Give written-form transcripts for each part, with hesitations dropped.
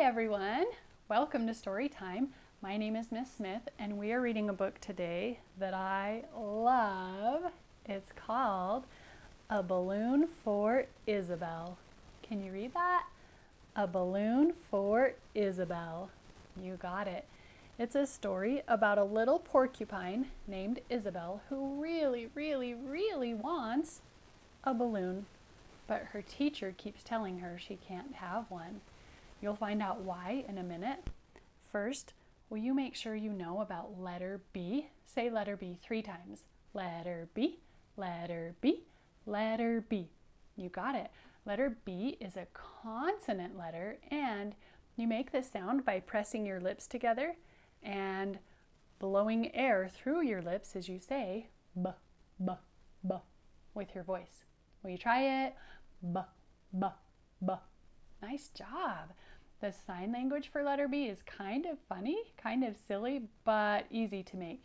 everyone. Welcome to Story Time. My name is Miss Smith and we are reading a book today that I love. It's called A Balloon for Isabel. Can you read that? A Balloon for Isabel. You got it. It's a story about a little porcupine named Isabel who really wants a balloon, but her teacher keeps telling her she can't have one. You'll find out why in a minute. First, will you make sure you know about letter B? Say letter B 3 times. Letter B, letter B, letter B. You got it. Letter B is a consonant letter, and you make this sound by pressing your lips together and blowing air through your lips as you say b, b, b with your voice. Will you try it? B, b, b. Nice job. The sign language for letter B is kind of funny, kind of silly, but easy to make.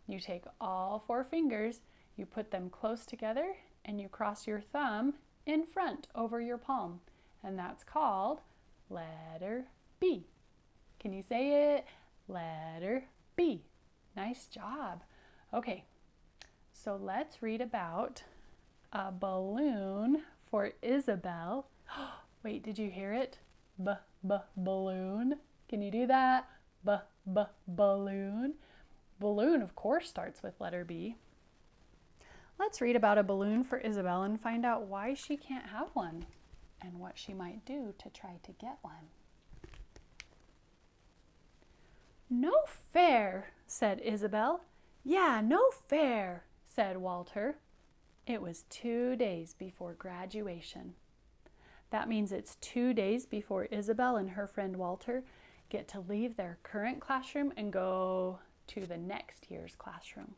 You take all 4 fingers, you put them close together, and you cross your thumb in front over your palm. And that's called letter B. Can you say it? Letter B. Nice job. Okay, so let's read about a balloon for Isabel. Wait, did you hear it? Balloon. Can you do that? Balloon. Balloon, of course, starts with letter B. Let's read about a balloon for Isabel and find out why she can't have one and what she might do to try to get one. No fair, said Isabel. Yeah, no fair, said Walter. It was 2 days before graduation. That means it's 2 days before Isabel and her friend Walter get to leave their current classroom and go to the next year's classroom.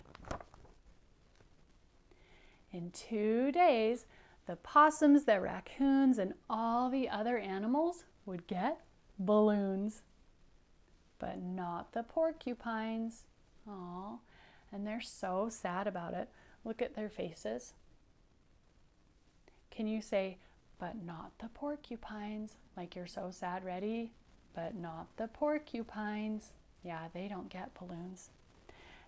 In 2 days, the possums, the raccoons, and all the other animals would get balloons. But not the porcupines. Aw, and they're so sad about it. Look at their faces. Can you say, but not the porcupines, like you're so sad? Ready? But not the porcupines. Yeah, they don't get balloons.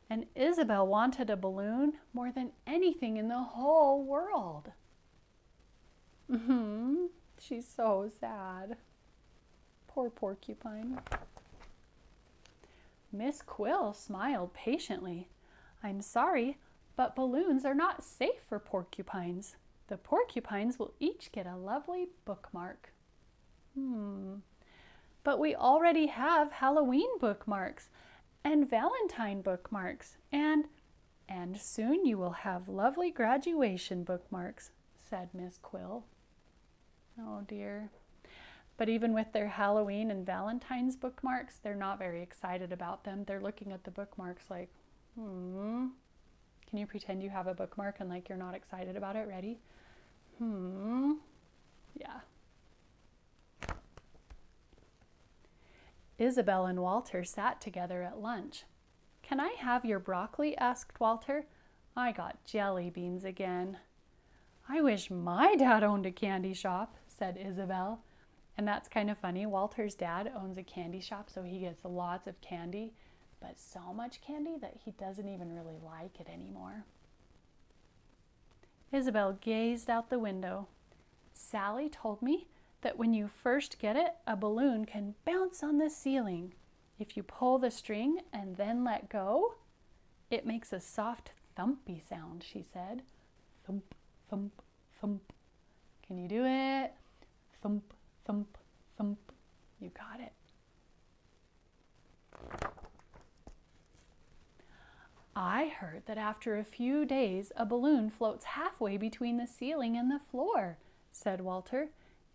And Isabel wanted a balloon more than anything in the whole world. She's so sad. Poor porcupine. Miss Quill smiled patiently. I'm sorry, but balloons are not safe for porcupines. The porcupines will each get a lovely bookmark. But we already have Halloween bookmarks and Valentine bookmarks, and soon you will have lovely graduation bookmarks, said Miss Quill. Oh dear. But even with their Halloween and Valentine's bookmarks, they're not very excited about them. They're looking at the bookmarks like, Can you pretend you have a bookmark and like you're not excited about it? Ready? Yeah. Isabel and Walter sat together at lunch. Can I have your broccoli? Asked Walter. I got jelly beans again. I wish my dad owned a candy shop, said Isabel. And that's kind of funny. Walter's dad owns a candy shop, so he gets lots of candy, but so much candy that he doesn't even really like it anymore. Isabel gazed out the window. Sally told me that when you first get it, a balloon can bounce on the ceiling. If you pull the string and then let go, it makes a soft thumpy sound, she said. Thump, thump, thump. Can you do it? Thump, thump, thump. You got it. I heard that after a few days, a balloon floats halfway between the ceiling and the floor, said Walter.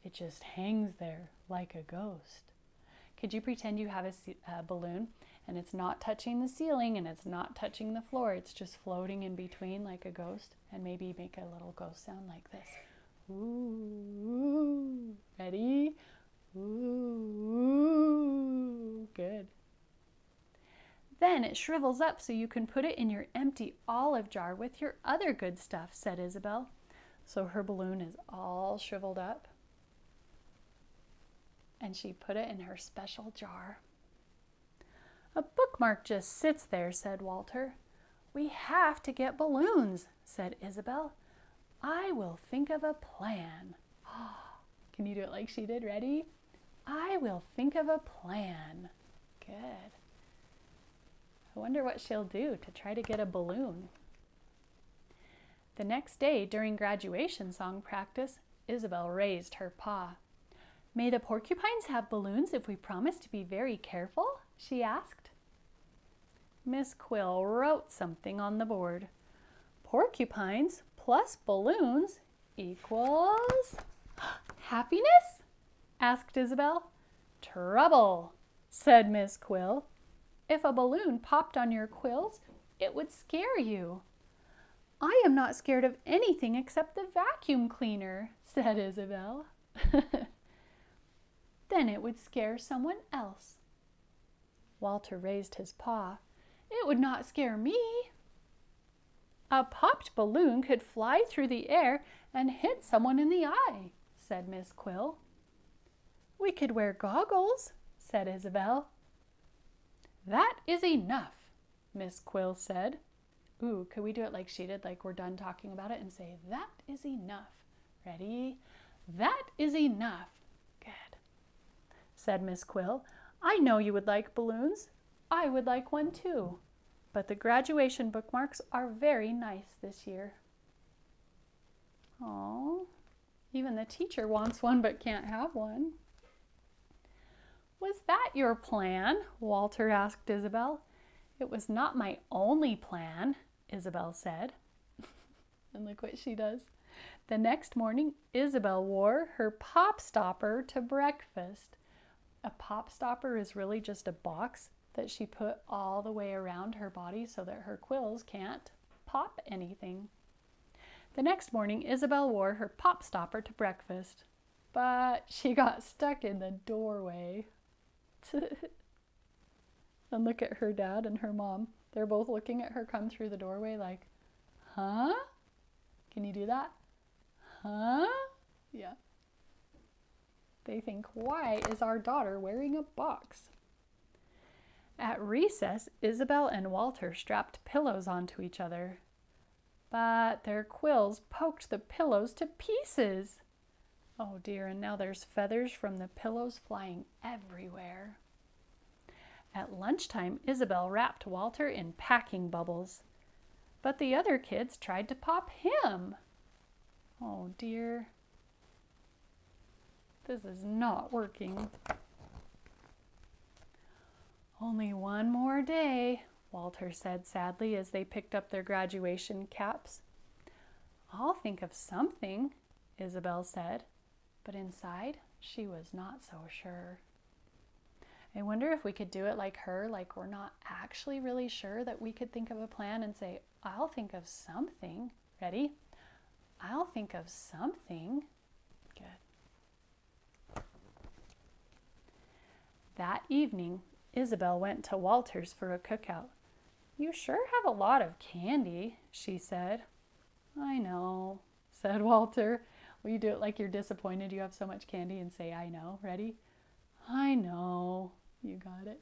It just hangs there like a ghost. Could you pretend you have a balloon and it's not touching the ceiling and it's not touching the floor? It's just floating in between like a ghost, and maybe make a little ghost sound like this. Ooh, ready? Ooh, good. Then it shrivels up so you can put it in your empty olive jar with your other good stuff, said Isabel. So her balloon is all shriveled up. and she put it in her special jar. A bookmark just sits there, said Walter. We have to get balloons, said Isabel. I will think of a plan. Can you do it like she did? Ready? I will think of a plan. Good. I wonder what she'll do to try to get a balloon. The next day, during graduation song practice, Isabel raised her paw. May the porcupines have balloons if we promise to be very careful? She asked. Miss Quill wrote something on the board. Porcupines plus balloons equals happiness? Asked Isabel. Trouble, said Miss Quill. If a balloon popped on your quills, it would scare you. I am not scared of anything except the vacuum cleaner, said Isabel. Then it would scare someone else. Walter raised his paw. It would not scare me. A popped balloon could fly through the air and hit someone in the eye, said Miss Quill. We could wear goggles, said Isabel. That is enough, Miss Quill said. Ooh, could we do it like she did, like we're done talking about it and say, that is enough. Ready? That is enough. Good, said Miss Quill. I know you would like balloons. I would like one too. But the graduation bookmarks are very nice this year. Oh, even the teacher wants one but can't have one. Was that your plan? Walter asked Isabel. It was not my only plan, Isabel said. And look what she does. The next morning, Isabel wore her pop stopper to breakfast. A pop stopper is really just a box that she put all the way around her body so that her quills can't pop anything. The next morning, Isabel wore her pop stopper to breakfast, but she got stuck in the doorway. And look at her dad and her mom. They're both looking at her come through the doorway like, huh? Can you do that? Huh? Yeah. They think, why is our daughter wearing a box? At recess, Isabel and Walter strapped pillows onto each other. But their quills poked the pillows to pieces. Oh dear, and now there's feathers from the pillows flying everywhere. At lunchtime, Isabel wrapped Walter in packing bubbles. But the other kids tried to pop him. Oh dear. This is not working. Only one more day, Walter said sadly as they picked up their graduation caps. I'll think of something, Isabel said, but inside she was not so sure. I wonder if we could do it like her, like we're not actually really sure that we could think of a plan and say, I'll think of something. Ready? I'll think of something. Good. That evening, Isabel went to Walter's for a cookout. You sure have a lot of candy, she said. I know, said Walter. Will you do it like you're disappointed you have so much candy and say, I know? Ready? I know. You got it.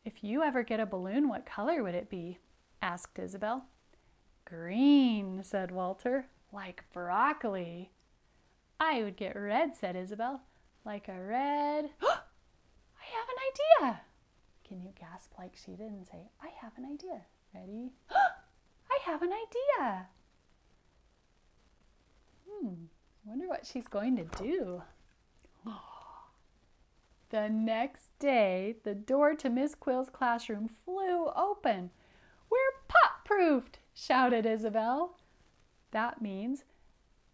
If you ever get a balloon, what color would it be? Asked Isabel. Green, said Walter. Like broccoli. I would get red, said Isabel. Like a red... I have an idea. Can you gasp like she did and say, I have an idea? Ready? I have an idea. I wonder what she's going to do. The next day, the door to Miss Quill's classroom flew open. We're pop-proofed, shouted Isabel. That means,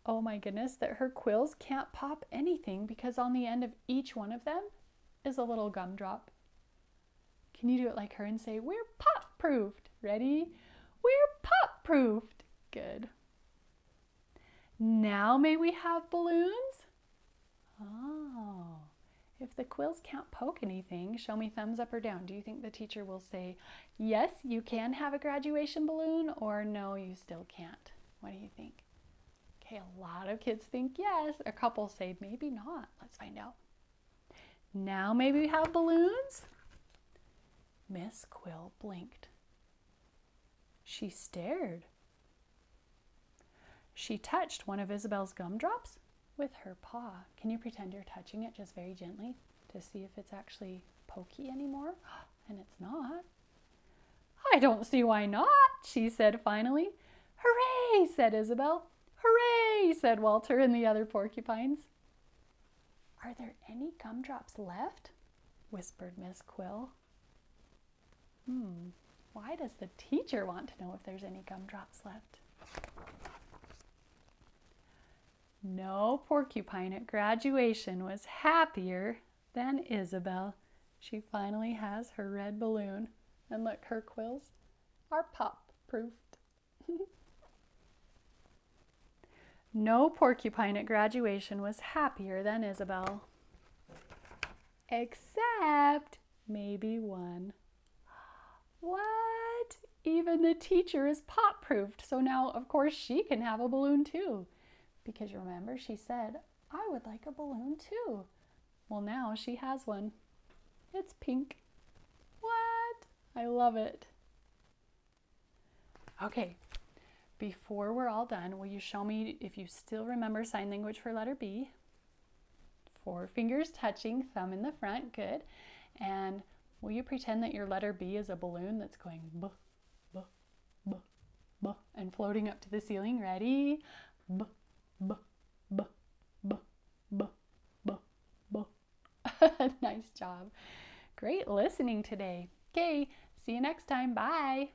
oh my goodness, that her quills can't pop anything because on the end of each one of them is a little gumdrop. Can you do it like her and say, we're pop-proofed? Ready? We're pop-proofed. Good. Now may we have balloons? Oh, if the quills can't poke anything, show me thumbs up or down. Do you think the teacher will say, yes, you can have a graduation balloon, or no, you still can't? What do you think? Okay, a lot of kids think yes. A couple say maybe not. Let's find out. Now maybe we have balloons? Miss Quill blinked. She stared. She touched one of Isabel's gumdrops with her paw. Can you pretend you're touching it just very gently to see if it's actually pokey anymore? And it's not. I don't see why not, she said finally. Hooray, said Isabel. Hooray, said Walter and the other porcupines. Are there any gumdrops left? Whispered Miss Quill. Why does the teacher want to know if there's any gumdrops left? No porcupine at graduation was happier than Isabel. She finally has her red balloon. And look, her quills are pop-proofed. No porcupine at graduation was happier than Isabel. Except maybe one. What? Even the teacher is pop-proofed, so now of course she can have a balloon too. Because remember, she said, I would like a balloon too. Well, now she has one. It's pink. What? I love it. Okay, before we're all done, will you show me if you still remember sign language for letter B? 4 fingers touching, thumb in the front, good. And will you pretend that your letter B is a balloon that's going buh, buh, buh, buh, and floating up to the ceiling? Ready? Buh, buh, buh, buh, buh, buh, buh. Nice job. Great listening today. Okay, see you next time. Bye.